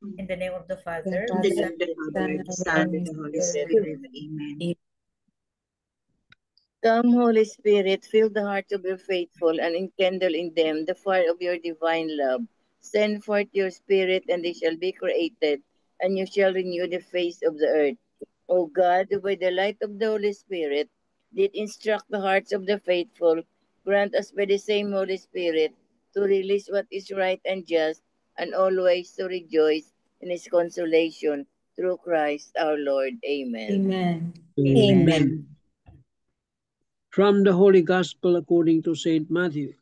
In the name of the Father, In the the name Son, of the Father, the Son, and the Holy Spirit. Amen. Come, Holy Spirit, fill the hearts of your faithful and enkindle in them the fire of your divine love. Send forth your Spirit, and they shall be created, and you shall renew the face of the earth. O God, who by the light of the Holy Spirit did instruct the hearts of the faithful, grant us by the same Holy Spirit to release what is right and just, and always to rejoice in his consolation through Christ our Lord. Amen. Amen. Amen. From the Holy Gospel according to Saint Matthew.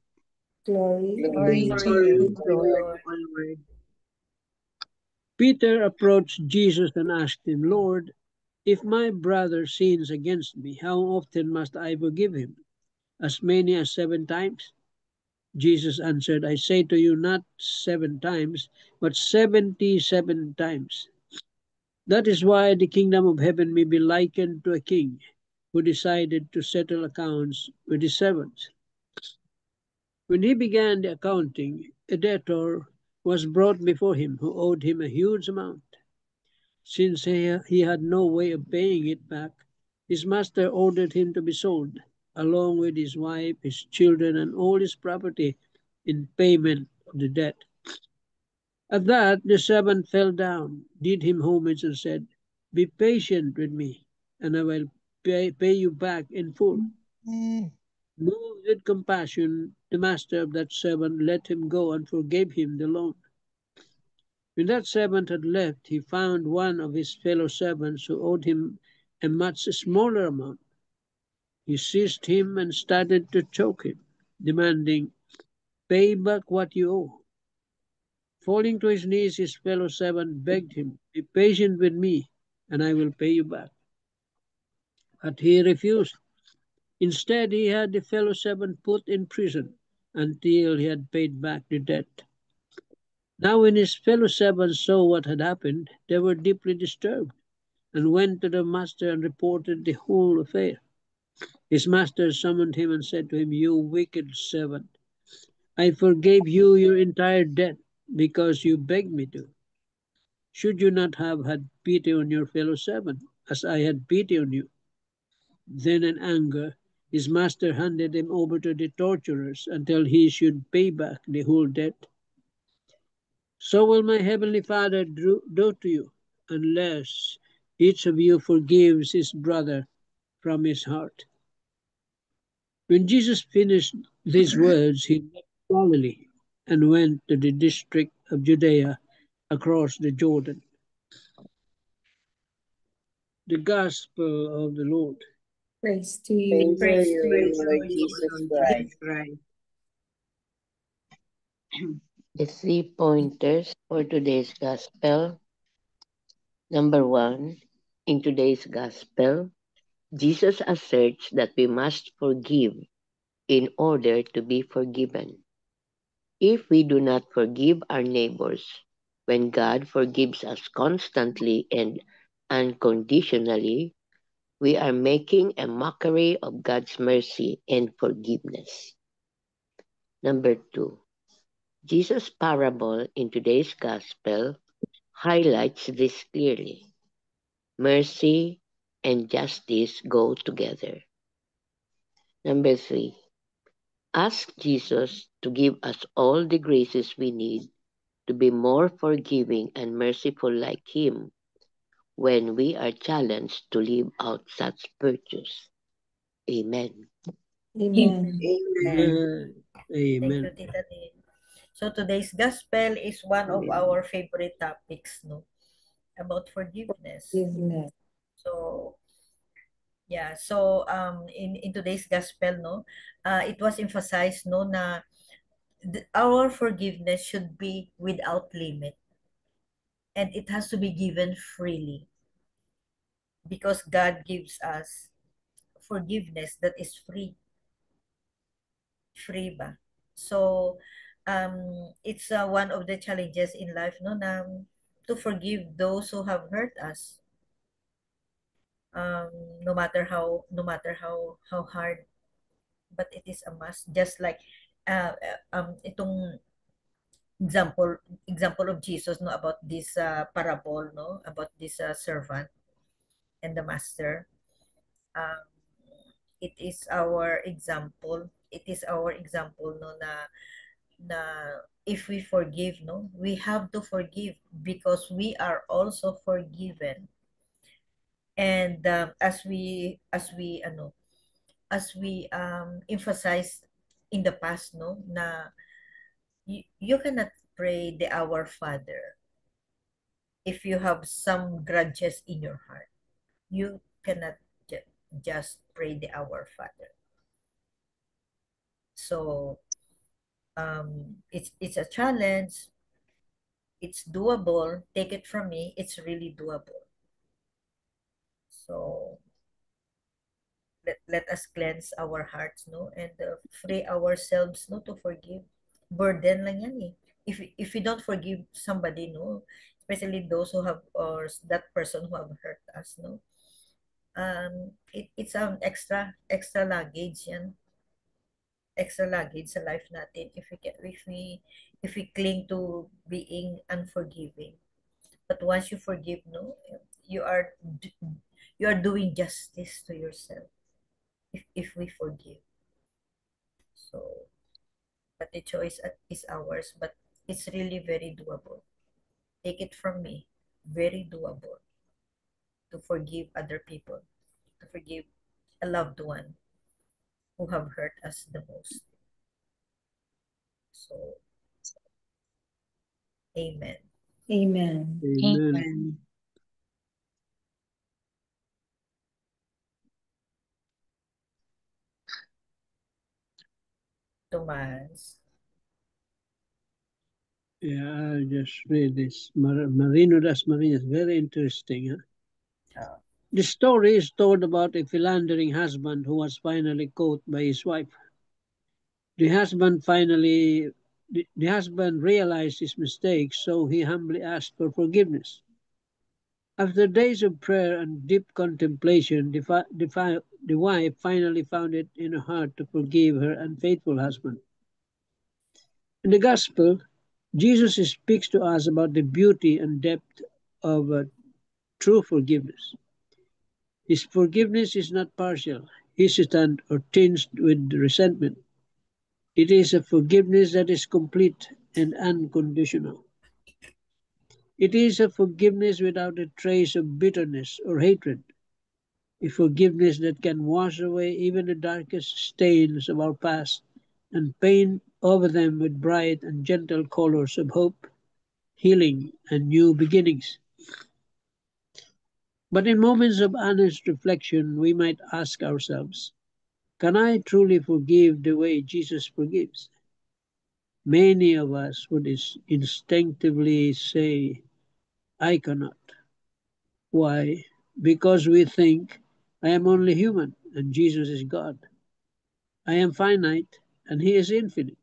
Glory glory to to you, you, O Lord. Lord. O Lord. Peter approached Jesus and asked him, Lord, if my brother sins against me, how often must I forgive him? As many as 7 times? Jesus answered, I say to you, not 7 times, but 77 times. That is why the kingdom of heaven may be likened to a king who decided to settle accounts with his servants. When he began the accounting, a debtor was brought before him who owed him a huge amount. Since he had no way of paying it back, his master ordered him to be sold, along with his wife, his children, and all his property, in payment of the debt. At that, the servant fell down, did him homage, and said, Be patient with me, and I will pay you back in full. Moved with compassion, the master of that servant let him go and forgave him the loan. When that servant had left, he found one of his fellow servants who owed him a much smaller amount. He seized him and started to choke him, demanding, Pay back what you owe. Falling to his knees, his fellow servant begged him, Be patient with me, and I will pay you back. But he refused. Instead, he had the fellow servant put in prison until he had paid back the debt. Now, when his fellow servants saw what had happened, they were deeply disturbed and went to the master and reported the whole affair. His master summoned him and said to him, You wicked servant, I forgave you your entire debt because you begged me to. Should you not have had pity on your fellow servant, as I had pity on you? Then, in anger, his master handed him over to the torturers until he should pay back the whole debt. So will my heavenly Father do to you, unless each of you forgives his brother from his heart. When Jesus finished these words, he left Galilee and went to the district of Judea across the Jordan. The Gospel of the Lord. Praise to you, Praise Praise to you, you, Lord Lord Jesus Lord Christ. Jesus Christ. The 3 pointers for today's Gospel. Number 1, in today's Gospel, Jesus asserts that we must forgive in order to be forgiven. If we do not forgive our neighbors when God forgives us constantly and unconditionally, we are making a mockery of God's mercy and forgiveness. Number 2, Jesus' parable in today's Gospel highlights this clearly. Mercy and justice go together. Number 3, ask Jesus to give us all the graces we need to be more forgiving and merciful like Him when we are challenged to live out such virtues. Amen. Amen. Amen. Amen. Thank you, Amen. Tita Tin. So today's gospel is one of Amen. our favorite topics, no, about forgiveness. Forgiveness. So yeah, so in today's gospel, no, it was emphasized, no, na our forgiveness should be without limit, and it has to be given freely because God gives us forgiveness that is free ba. So it's one of the challenges in life, no, na to forgive those who have hurt us, um, no matter how hard, but it is a must. Just like itong example example of Jesus, no, about this parable, no, about this servant and the master. Um, it is our example. It is our example, no, na if we forgive, no, we have to forgive because we are also forgiven. And as we emphasize in the past, no, na you cannot pray the Our Father if you have some grudges in your heart. You cannot just pray the Our Father. So it's a challenge. It's doable. Take it from me. It's really doable. So let us cleanse our hearts, no, and free ourselves, no, to forgive. Burden lang yan eh. If we don't forgive somebody, no, especially those who have, or that person who have hurt us, no, it's extra luggage yan, extra luggage sa life natin if we cling to being unforgiving. But once you forgive, no, you are you are doing justice to yourself if we forgive. So, but the choice is ours, but it's really very doable. Take it from me, very doable to forgive other people, to forgive a loved one who have hurt us the most. So, amen. Amen. Amen. Tomas. Yeah, I'll just read this. Marino das Marinas, very interesting. Huh? Oh. The story is told about a philandering husband who was finally caught by his wife. The husband realized his mistake, so he humbly asked for forgiveness. After days of prayer and deep contemplation, the wife finally found it in her heart to forgive her unfaithful husband. In the Gospel, Jesus speaks to us about the beauty and depth of true forgiveness. His forgiveness is not partial, hesitant, or tinged with resentment. It is a forgiveness that is complete and unconditional. It is a forgiveness without a trace of bitterness or hatred, a forgiveness that can wash away even the darkest stains of our past and paint over them with bright and gentle colors of hope, healing, and new beginnings. But in moments of honest reflection, we might ask ourselves, can I truly forgive the way Jesus forgives? Many of us would instinctively say, I cannot. Why? Because we think I am only human and Jesus is God. I am finite and He is infinite.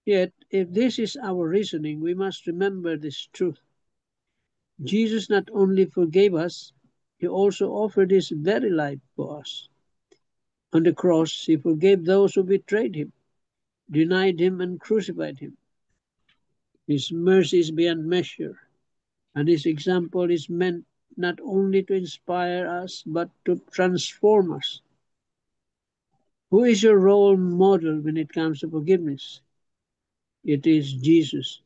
Yet, if this is our reasoning, we must remember this truth. Jesus not only forgave us, He also offered His very life for us. On the cross, He forgave those who betrayed Him, denied Him, and crucified Him. His mercy is beyond measure, and His example is meant not only to inspire us, but to transform us. Who is your role model when it comes to forgiveness? It is Jesus,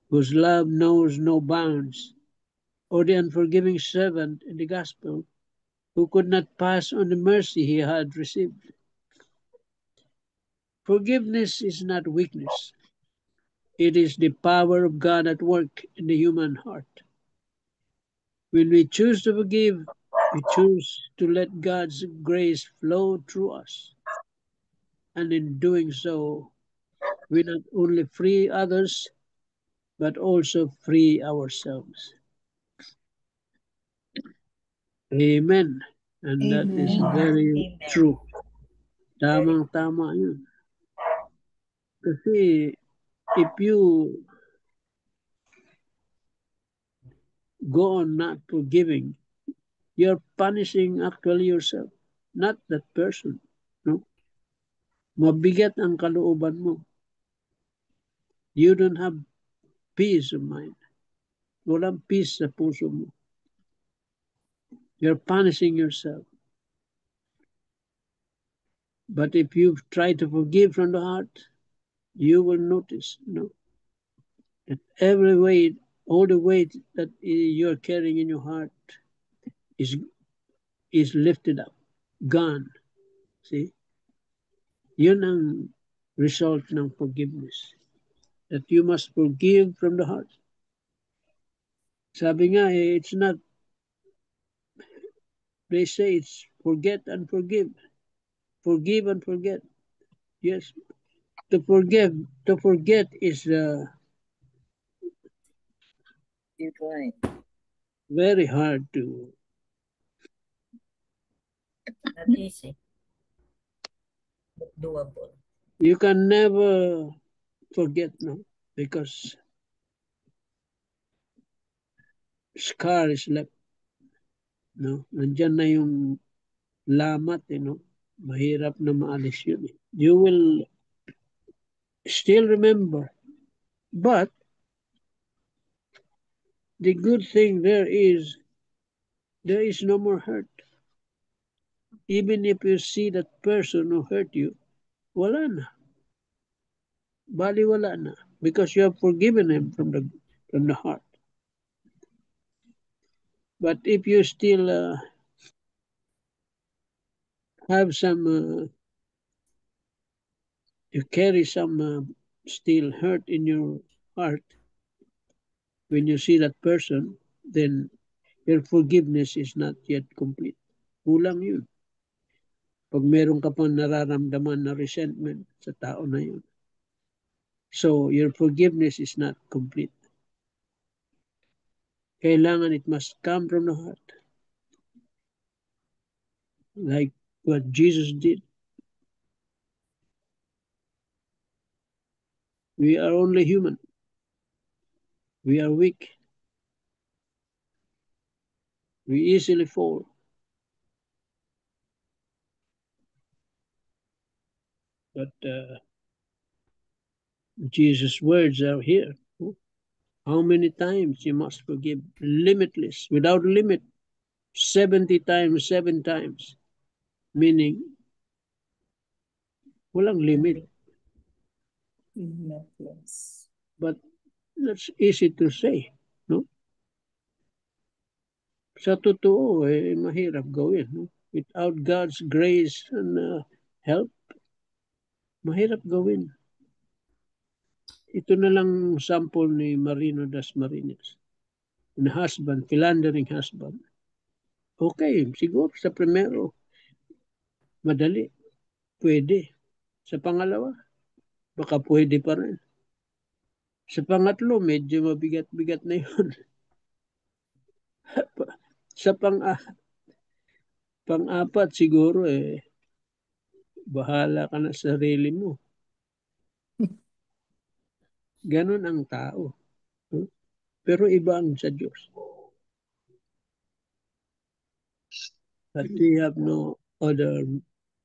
whose love knows no bounds, or the unforgiving servant in the gospel, who could not pass on the mercy he had received. Forgiveness is not weakness. It is the power of God at work in the human heart. When we choose to forgive, we choose to let God's grace flow through us. And in doing so, we not only free others, but also free ourselves. Amen. And that is Amen. very Amen. true. Very Tamang-tama yun. Kasi if you go on not forgiving, you're punishing actually yourself, not that person. No? Mabigat ang kalooban mo. You don't have peace of mind. Walang peace sa puso mo. You're punishing yourself. But if you try to forgive from the heart, you will notice, that every weight, all the weight that you're carrying in your heart is lifted up, gone. See? Yun ang result ng forgiveness. That you must forgive from the heart. Sabi nga, it's not, they say it's forget and forgive. Forgive and forget. Yes. To forget is very hard to. Not easy, but doable. You can never forget, no, because scar is left, no. Nandyan na yung lamat, mahirap na maalis yun. You will still remember, but the good thing there is no more hurt. Even if you see that person who hurt you, wala na. Bali wala na. Because you have forgiven him from the heart. But if you still have some, you carry some still hurt in your heart, when you see that person, then your forgiveness is not yet complete. Kulang yun. Pag meron ka pang nararamdaman na resentment sa tao na yun. So, your forgiveness is not complete. Kailangan it must come from the heart. Like what Jesus did. We are only human. We are weak. We easily fall. But Jesus' words are here. How many times you must forgive? Limitless, without limit. 70 times, 7 times. Meaning, walang limit. Limitless. But that's easy to say, no? Sa totoo, mahirap gawin. No? Without God's grace and help, mahirap gawin. Ito na lang sample ni Marino Dasmariñas. Na husband, philandering husband. Okay, siguro sa primero, madali. Pwede. Sa pangalawa, baka pwede pa rin. Sa pangatlo, medyo mabigat-bigat na yun. Sa pang-apat siguro bahala ka na sa sarili mo. Ganon ang tao. Pero iba ang sa Diyos. But we have no other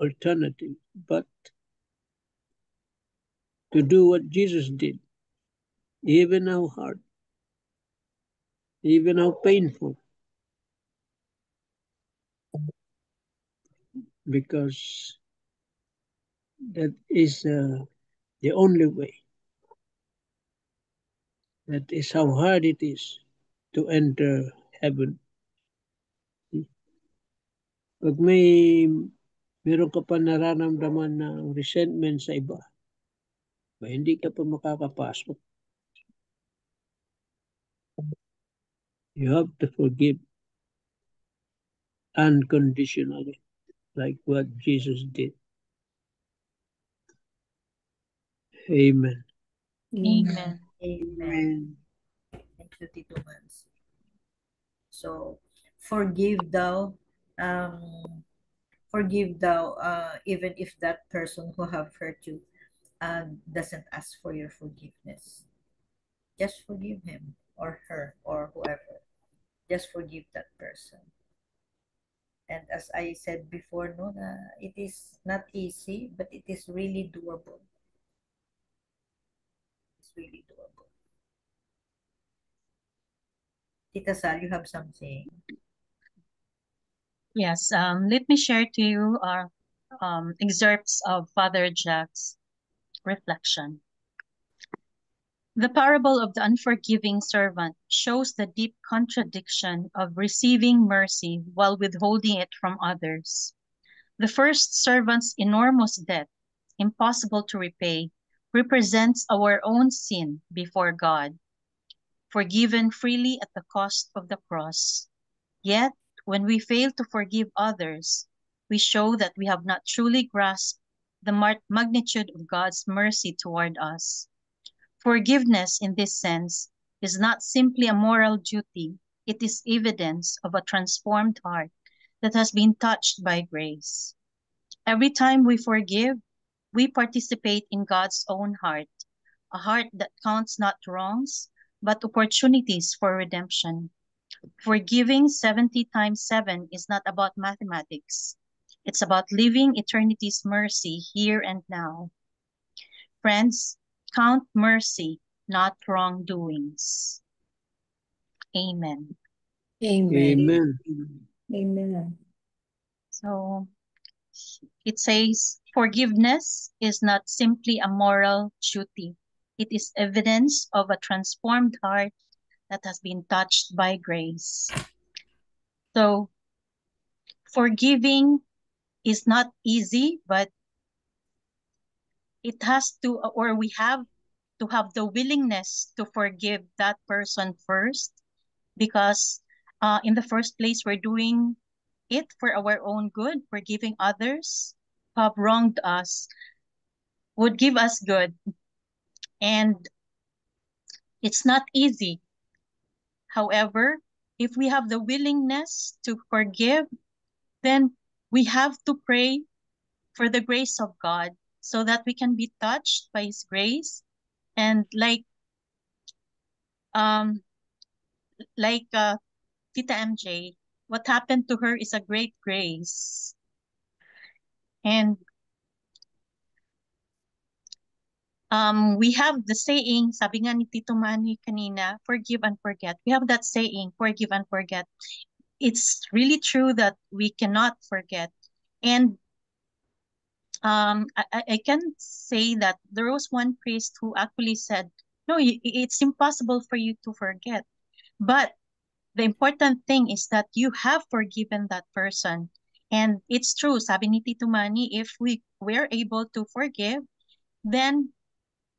alternative but to do what Jesus did. Even how hard, even how painful. Because that is the only way. That is how hard it is to enter heaven. Pag meron ka pa nararamdaman ng resentment sa iba, hindi ka pa makakapasok. You have to forgive unconditionally, like what Jesus did. Amen. Amen. Amen. Thank you, Tito Mans. So, forgive thou, even if that person who have hurt you doesn't ask for your forgiveness. Just forgive him or her or whoever. Just forgive that person. And as I said before, no, it is not easy, but it is really doable. It's really doable. Tita Sal, you have something? Yes, let me share to you our excerpts of Father Jack's reflection. The parable of the unforgiving servant shows the deep contradiction of receiving mercy while withholding it from others. The first servant's enormous debt, impossible to repay, represents our own sin before God, forgiven freely at the cost of the cross. Yet, when we fail to forgive others, we show that we have not truly grasped the magnitude of God's mercy toward us. Forgiveness, in this sense, is not simply a moral duty, it is evidence of a transformed heart that has been touched by grace. Every time we forgive, we participate in God's own heart, a heart that counts not wrongs, but opportunities for redemption. Forgiving 70 times 7 is not about mathematics. It's about living eternity's mercy here and now. Friends, count mercy, not wrongdoings. Amen. Amen. Amen. So it says, forgiveness is not simply a moral duty. It is evidence of a transformed heart that has been touched by grace. So forgiving is not easy, but it has to, or we have to have the willingness to forgive that person first, because in the first place, we're doing it for our own good. Forgiving others who have wronged us would give us good. And it's not easy. However, if we have the willingness to forgive, then we have to pray for the grace of God so that we can be touched by His grace. And um Tita MJ, what happened to her is a great grace. And we have the saying, sabi nga ni Tito Manny kanina, forgive and forget. We have that saying, forgive and forget. It's really true that we cannot forget. And I can say that there was one priest who actually said, no, it's impossible for you to forget. But the important thing is that you have forgiven that person. And it's true, sabi ni Tito Manny, if we're able to forgive, then,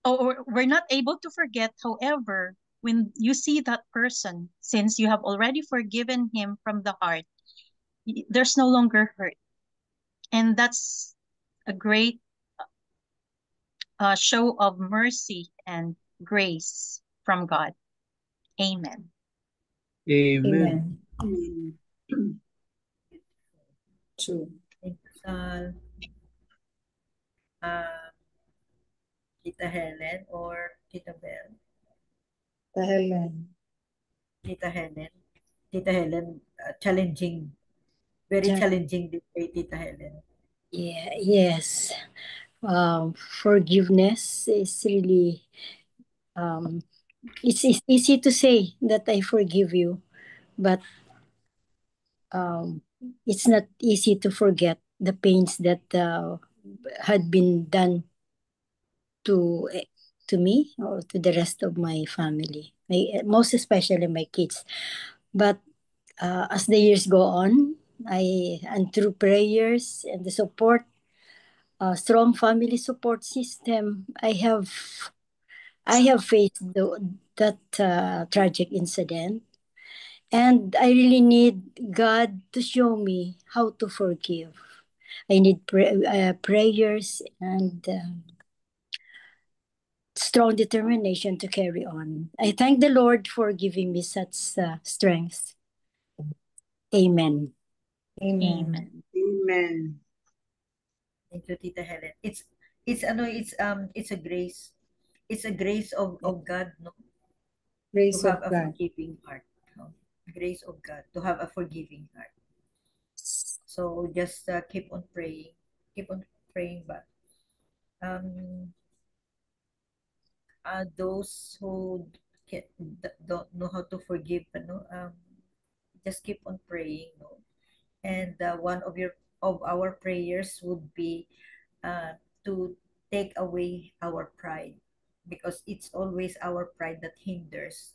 or we're not able to forget, however, when you see that person, since you have already forgiven him from the heart, there's no longer hurt. And that's a great show of mercy and grace from God. Amen. Amen. Amen. True. Thank you, Sal. Tita Helen or Tita Bell? Helen. Tita Helen. Tita Helen, challenging. Very Yeah. challenging this day, Tita Helen. Yes. Forgiveness is really, it's easy to say that I forgive you, but um, it's not easy to forget the pains that had been done to to me or to the rest of my family, most especially my kids. But as the years go on, and through prayers and the support, strong family support system, I have faced that tragic incident, and I really need God to show me how to forgive. I need prayers and strong determination to carry on. I thank the Lord for giving me such strength. Amen. Amen. Amen. Thank you, Tita Helen. It's a grace. It's a grace of God, no, to Grace have of a God. forgiving heart. No? Grace of God to have a forgiving heart. So just keep on praying. Keep on praying back. Um, those who don't know how to forgive, just keep on praying, no? And one of our prayers would be to take away our pride, because it's always our pride that hinders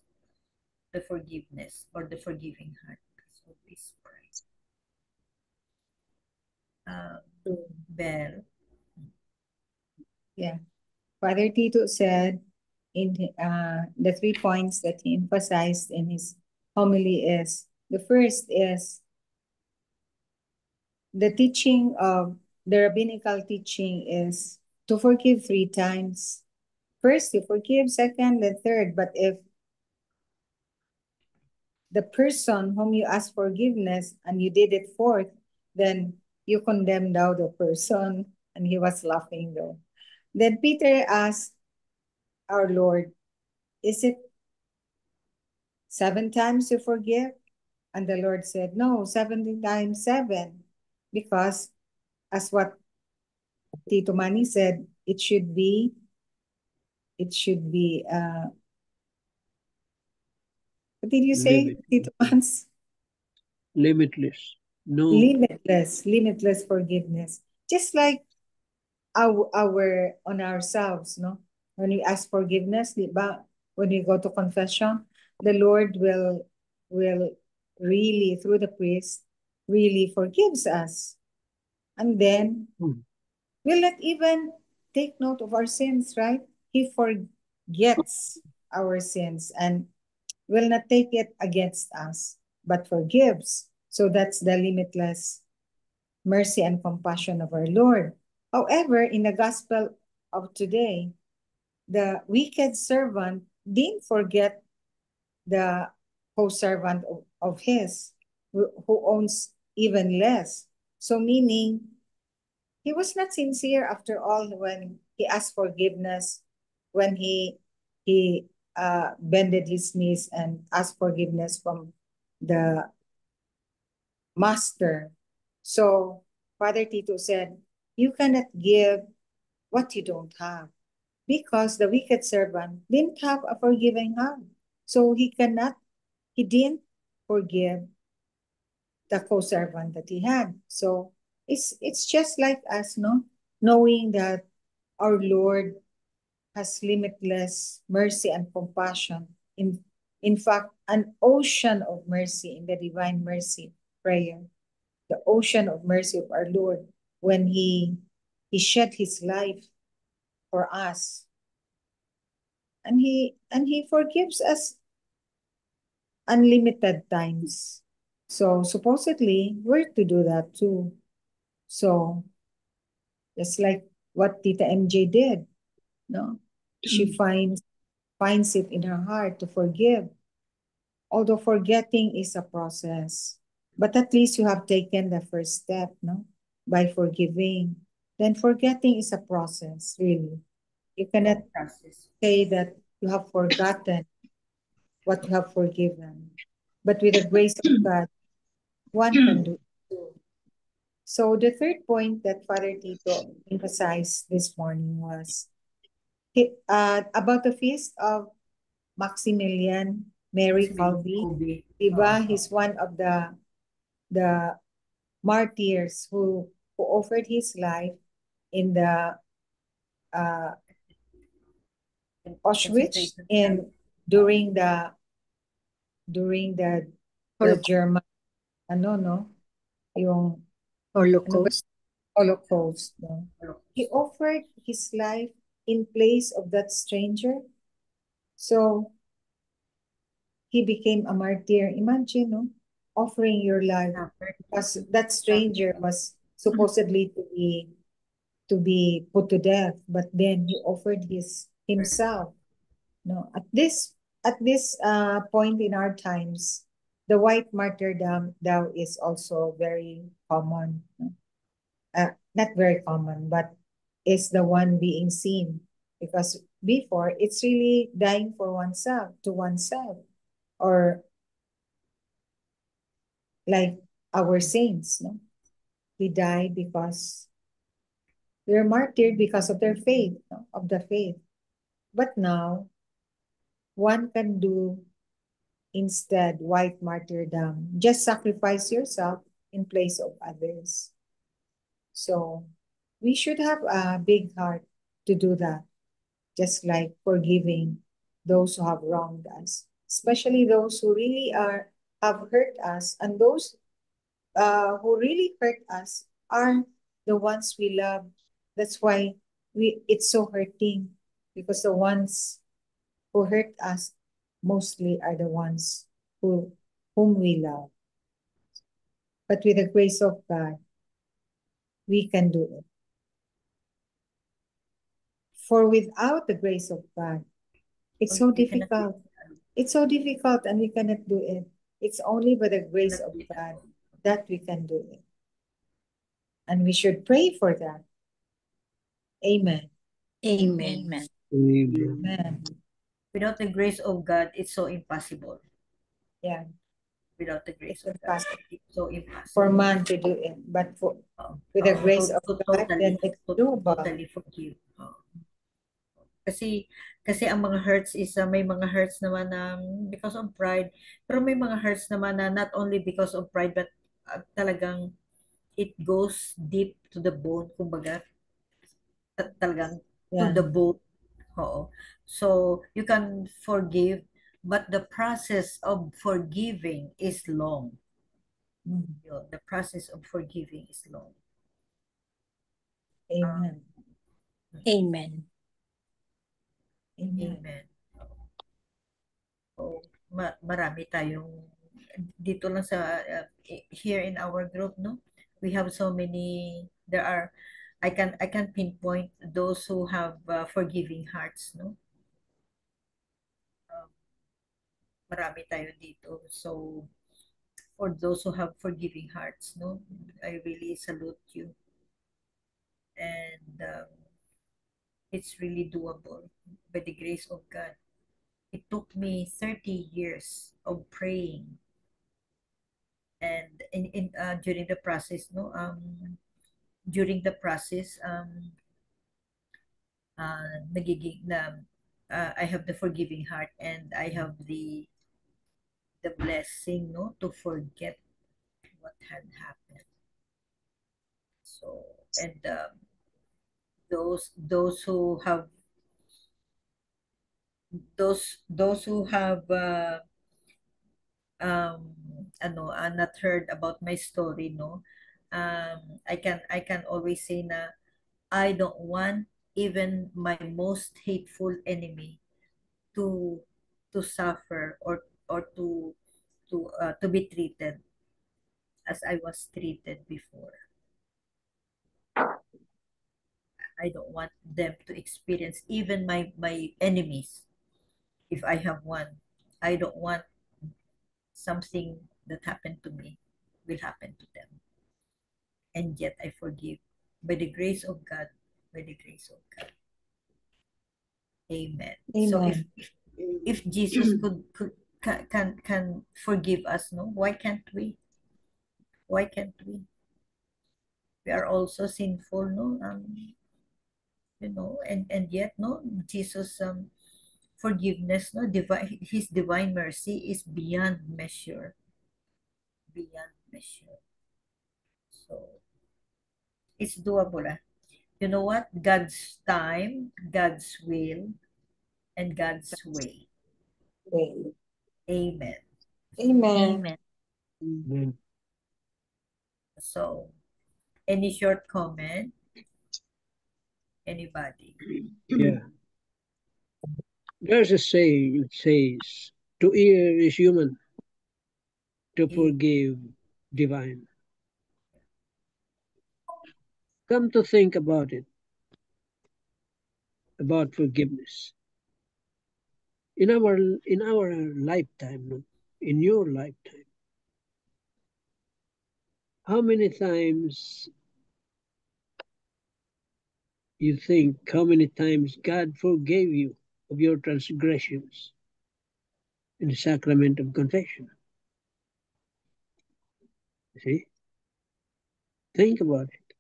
the forgiveness or the forgiving heart. It's always pride. Bell. Yeah. Father Tito said in the 3 points that he emphasized in his homily is, the first is the teaching of the rabbinical teaching is to forgive 3 times. First, you forgive, second, then third. But if the person whom you ask forgiveness and you did it fourth, then you condemn now the person. And he was laughing though. Then Peter asked our Lord, is it 7 times you forgive? And the Lord said, no, 70 times 7. Because as what Tito Manny said, it should be what did you say, Tito Mans? Limitless. No. Limitless forgiveness. Just like our on ourselves, no? When we ask forgiveness, di ba? When we go to confession, the Lord will really, through the priest, really forgives us. And then will not even take note of our sins, right? He forgets our sins and will not take it against us, but forgives. So that's the limitless mercy and compassion of our Lord. However, in the gospel of today, the wicked servant didn't forget the co-servant of his who owns even less. So meaning, he was not sincere after all when he asked forgiveness, when he bended his knees and asked forgiveness from the master. So Father Tito said, you cannot give what you don't have, because the wicked servant didn't have a forgiving heart. So he didn't forgive the co-servant that he had. So it's just like us, no? Knowing that our Lord has limitless mercy and compassion. In fact, an ocean of mercy in the divine mercy prayer. The ocean of mercy of our Lord when he shed his life for us. And he forgives us unlimited times. So supposedly we're to do that too. So just like what Tita MJ did, no? She finds it in her heart to forgive. Although forgetting is a process, but at least you have taken the first step, no? By forgiving. Then forgetting is a process, really. You cannot say that you have forgotten what you have forgiven. But with the grace of God, one can do it too. So the third point that Father Tito emphasized this morning was about the feast of Maximilian Mary Kolbe. Diba? He's one of the martyrs who offered his life in the Auschwitz and during the German yung Holocaust. Holocaust, no? He offered his life in place of that stranger. So he became a martyr. Imagine, no? Offering your life because that stranger was supposedly to be put to death, but then he offered himself. No, at this point in our times, the white martyrdom thou is also very common. Not very common, but is the one being seen, because before it's really dying for oneself, to oneself, or like our saints, no? They die because they're martyred because of their faith, no? Of the faith. But now, one can do instead white martyrdom. Just sacrifice yourself in place of others. So we should have a big heart to do that, just like forgiving those who have wronged us, especially those who really have hurt us, and those who really hurt us are the ones we love. That's why it's so hurting, because the ones who hurt us mostly are the ones whom we love. But with the grace of God, we can do it. For without the grace of God, it's so we cannot do difficult. It's so difficult and we cannot do it. It's only by the grace of it God alone. that we can do it. And we should pray for that. Amen. Amen. Amen. Amen. Amen. Without the grace of God, it's so impossible. Yeah. Without the grace It's of God, impossible it's so impossible. for man to do it. But with the grace of God, then it's doable. Totally forgive. Kasi ang mga hurts is may mga hurts naman na because of pride, pero may mga hurts naman na not only because of pride but talagang it goes deep to the bone, kumbaga talagang to Yeah. the bone. Oo. So you can forgive, but the process of forgiving is long. Mhm. Yun, the process of forgiving is long. Amen. Amen. Amen. Amen. So, marami tayong dito lang sa here in our group, no? We have so many, there are, I can pinpoint those who have forgiving hearts, no? Marami tayo dito. So, for those who have forgiving hearts, no? I really salute you. And it's really doable by the grace of God. It took me 30 years of praying, and in during the process, no, during the process, nagiging na I have the forgiving heart, and I have the blessing, no, to forget what had happened. So, and those who have those who have not heard about my story, no, I can always say na I don't want even my most hateful enemy to suffer, or to be treated as I was treated before. I don't want them to experience, even my enemies, if I have one. I don't want something that happened to me will happen to them. And yet I forgive by the grace of God, by the grace of God. Amen. So Amen. if Jesus could can forgive us, no, why can't we? Why can't we? We are also sinful, no, and yet, no, Jesus forgiveness, no, divine, his divine mercy is beyond measure, beyond measure. So it's doable. You know what? God's time, God's will, and God's way. Amen. Amen. Amen. Amen. Amen. So, any short comment? Anybody? Yeah. There's a saying, it says, to err is human, to forgive divine. Come to think about it, about forgiveness. In our lifetime, no? In your lifetime, how many times you think, how many times God forgave you of your transgressions in the sacrament of confession? See? Think about it.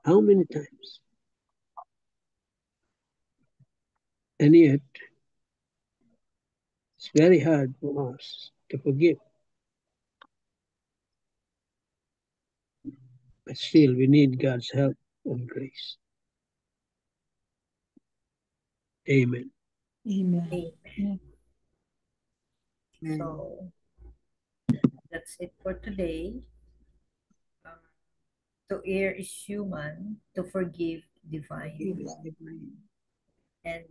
How many times? And yet, it's very hard for us to forgive. But still, we need God's help and grace. Amen. Amen. Amen. So that's it for today. To err is human, to forgive divine. And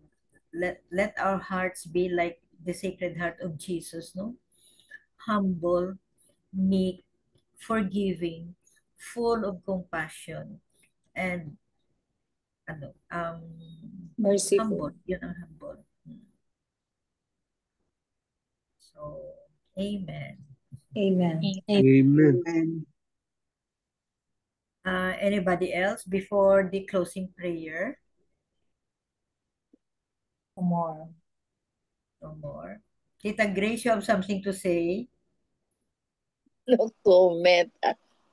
let our hearts be like the Sacred Heart of Jesus, no? Humble, meek, forgiving, full of compassion, and Merciful. humble. Yun ang humble. So, amen. Amen. Amen. Anybody else before the closing prayer? No more. No more. Tita Grace, you have something to say? No comment.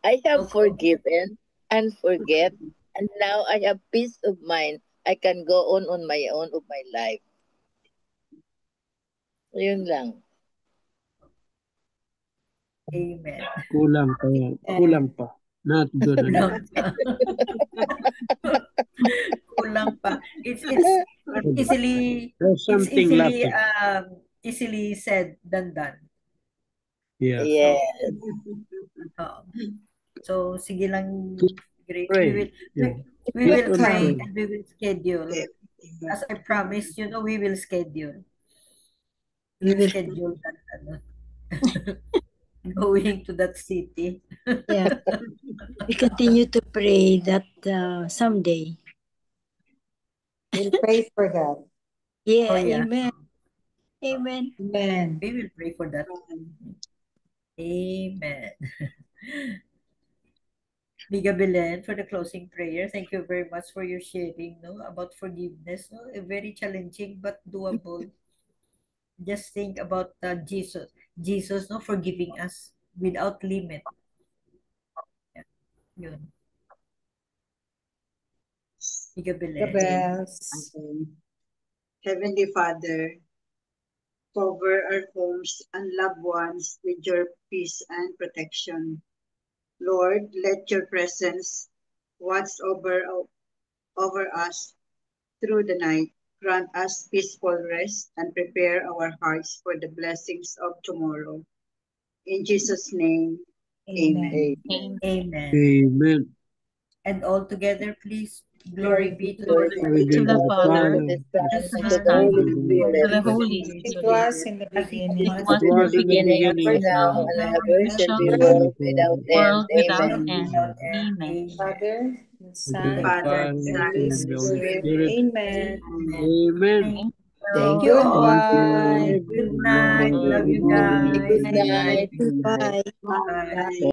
I No have forgiven and forget, and now I have peace of mind. I can go on my own of my life. Yun lang. Amen. Kulang pa. Not good enough. Kulang pa. It's easily There's something lacking. easily said than done. Yeah. Yes. So sige lang, Grace. Pray. We will Just pray pray. and we will schedule. As I promised, we will schedule. We will schedule that going to that city. Yeah. We continue to pray that someday. We'll pray for that. Yeah, Oh, yeah. amen. Amen. Amen. We will pray for that. Amen. Biga Belen, for the closing prayer, thank you very much for your sharing about forgiveness. Very challenging but doable. Just think about Jesus forgiving us without limit. Yeah. Yun. Biga The Belen. bells. Heavenly Father, cover our homes and loved ones with your peace and protection. Lord, let your presence watch over us through the night. Grant us peaceful rest and prepare our hearts for the blessings of tomorrow. In Jesus' name, amen. Amen. Amen. And all together, please. Glory be to the Glory Lord. Glory be To the to Father, to the The Son, the to the Son, Holy the Spirit. to the Holy It Spirit, was in the As it beginning. was It in was the in the beginning, Beginning beginning, of now now, and now, ever and shall shall be be world without end. world without Amen. end. without end. Amen. Amen. Father, the with Son, the And Father and the and Holy the Holy Spirit. Spirit. Amen. Amen. Thank thank you. you Thank all. you. Goodbye. Good night. Love you Good guys. Good morning. night. Bye. Bye. Bye.